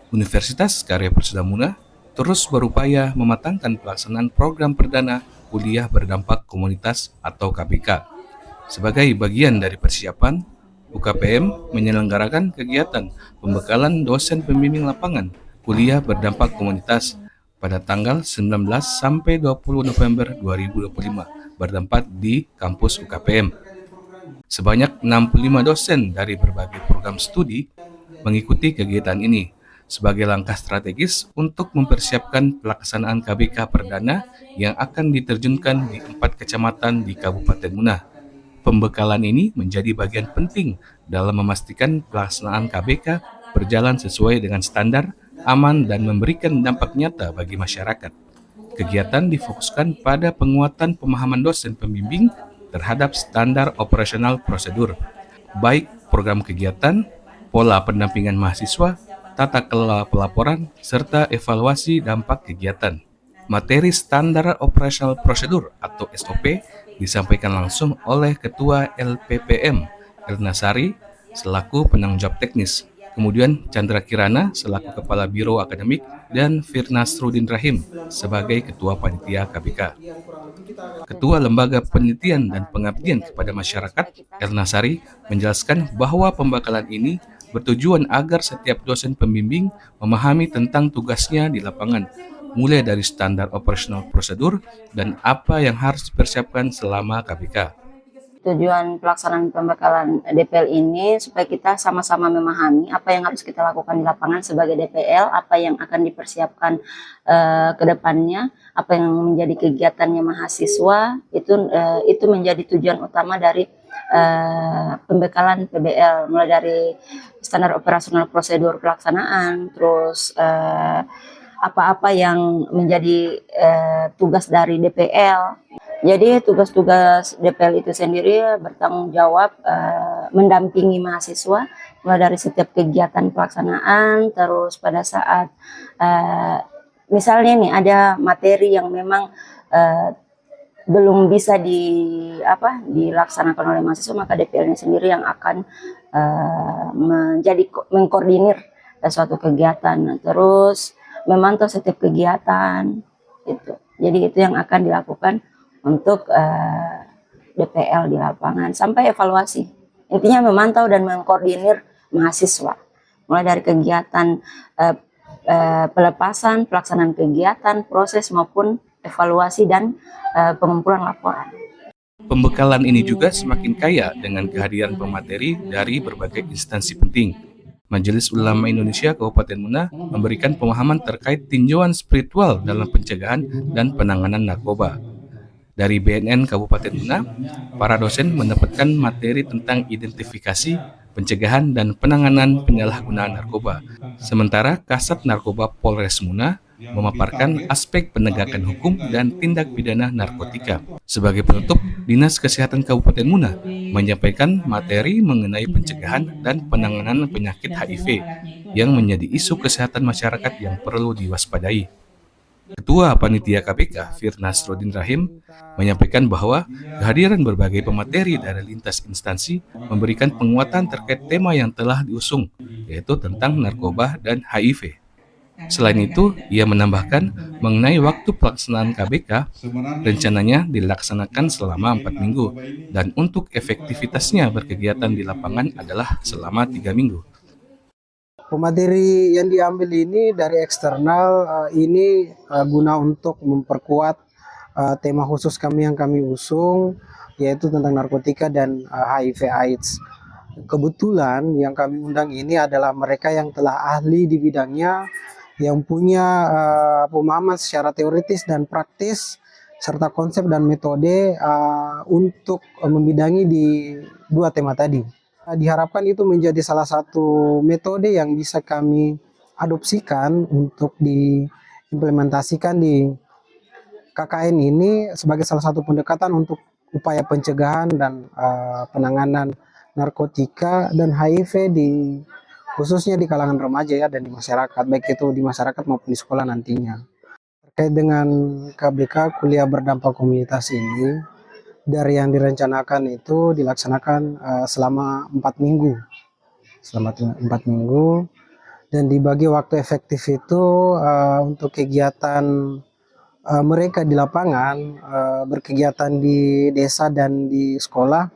Universitas Karya Persada Muna terus berupaya mematangkan pelaksanaan program perdana kuliah berdampak komunitas atau KBK. Sebagai bagian dari persiapan, UKPM menyelenggarakan kegiatan pembekalan dosen pembimbing lapangan kuliah berdampak komunitas pada tanggal 19 sampai 20 November 2025 bertempat di kampus UKPM. Sebanyak 65 dosen dari berbagai program studi mengikuti kegiatan ini sebagai langkah strategis untuk mempersiapkan pelaksanaan KBK perdana yang akan diterjunkan di 4 kecamatan di Kabupaten Muna. Pembekalan ini menjadi bagian penting dalam memastikan pelaksanaan KBK berjalan sesuai dengan standar, aman, dan memberikan dampak nyata bagi masyarakat. Kegiatan difokuskan pada penguatan pemahaman dosen pembimbing terhadap standar operasional prosedur, baik program kegiatan, pola pendampingan mahasiswa, tata kelola pelaporan, serta evaluasi dampak kegiatan. Materi standar operasional prosedur atau SOP disampaikan langsung oleh Ketua LPPM, Elnasari, selaku penanggung jawab teknis. Kemudian Chandra Kirana selaku Kepala Biro Akademik dan Firnasrudin Rahim sebagai Ketua Panitia KBK. Ketua Lembaga Penelitian dan Pengabdian kepada Masyarakat, Elnasari, menjelaskan bahwa pembekalan ini bertujuan agar setiap dosen pembimbing memahami tentang tugasnya di lapangan, mulai dari standar operasional prosedur dan apa yang harus dipersiapkan selama KBK. Tujuan pelaksanaan pembekalan DPL ini supaya kita sama-sama memahami apa yang harus kita lakukan di lapangan sebagai DPL, apa yang akan dipersiapkan ke depannya, apa yang menjadi kegiatannya mahasiswa, itu menjadi tujuan utama dari pembekalan PBL, mulai dari standar operasional prosedur pelaksanaan, terus apa-apa yang menjadi tugas dari DPL. Jadi tugas-tugas DPL itu sendiri bertanggung jawab mendampingi mahasiswa mulai dari setiap kegiatan pelaksanaan, terus pada saat misalnya nih ada materi yang memang belum bisa dilaksanakan oleh mahasiswa, maka DPL-nya sendiri yang akan mengkoordinir suatu kegiatan, terus memantau setiap kegiatan itu. Jadi itu yang akan dilakukan untuk DPL di lapangan sampai evaluasi. Intinya memantau dan mengkoordinir mahasiswa mulai dari kegiatan pelepasan, pelaksanaan kegiatan, proses maupun evaluasi dan pengumpulan laporan. Pembekalan ini juga semakin kaya dengan kehadiran pemateri dari berbagai instansi penting. Majelis Ulama Indonesia Kabupaten Muna memberikan pemahaman terkait tinjauan spiritual dalam pencegahan dan penanganan narkoba. Dari BNN Kabupaten Muna, para dosen mendapatkan materi tentang identifikasi, pencegahan, dan penanganan penyalahgunaan narkoba. Sementara Kasat Narkoba Polres Muna memaparkan aspek penegakan hukum dan tindak pidana narkotika. Sebagai penutup, Dinas Kesehatan Kabupaten Muna menyampaikan materi mengenai pencegahan dan penanganan penyakit HIV yang menjadi isu kesehatan masyarakat yang perlu diwaspadai. Ketua Panitia KPK, Firnasrudin Rahim, menyampaikan bahwa kehadiran berbagai pemateri dari lintas instansi memberikan penguatan terkait tema yang telah diusung, yaitu tentang narkoba dan HIV. Selain itu, ia menambahkan mengenai waktu pelaksanaan KBK, rencananya dilaksanakan selama 4 minggu, dan untuk efektivitasnya berkegiatan di lapangan adalah selama 3 minggu. Pemateri yang diambil ini dari eksternal, ini guna untuk memperkuat tema khusus kami yang kami usung, yaitu tentang narkotika dan HIV/AIDS. Kebetulan yang kami undang ini adalah mereka yang telah ahli di bidangnya, yang punya pemahaman secara teoritis dan praktis, serta konsep dan metode untuk membidangi di dua tema tadi. Diharapkan itu menjadi salah satu metode yang bisa kami adopsikan untuk diimplementasikan di KKN ini sebagai salah satu pendekatan untuk upaya pencegahan dan penanganan narkotika dan HIV khususnya di kalangan remaja ya, dan di masyarakat, baik itu di masyarakat maupun di sekolah nantinya. Terkait dengan KBK kuliah berdampak komunitas ini, dari yang direncanakan itu dilaksanakan selama 4 minggu. Selama 4 minggu, dan dibagi waktu efektif itu untuk kegiatan mereka di lapangan, berkegiatan di desa dan di sekolah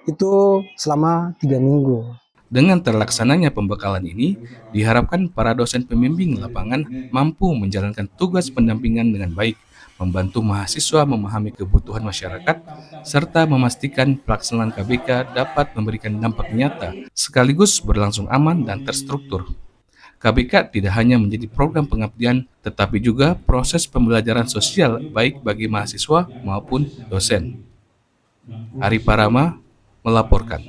itu selama 3 minggu. Dengan terlaksananya pembekalan ini, diharapkan para dosen pembimbing lapangan mampu menjalankan tugas pendampingan dengan baik, membantu mahasiswa memahami kebutuhan masyarakat, serta memastikan pelaksanaan KBK dapat memberikan dampak nyata, sekaligus berlangsung aman dan terstruktur. KBK tidak hanya menjadi program pengabdian, tetapi juga proses pembelajaran sosial baik bagi mahasiswa maupun dosen. Ari Parama melaporkan.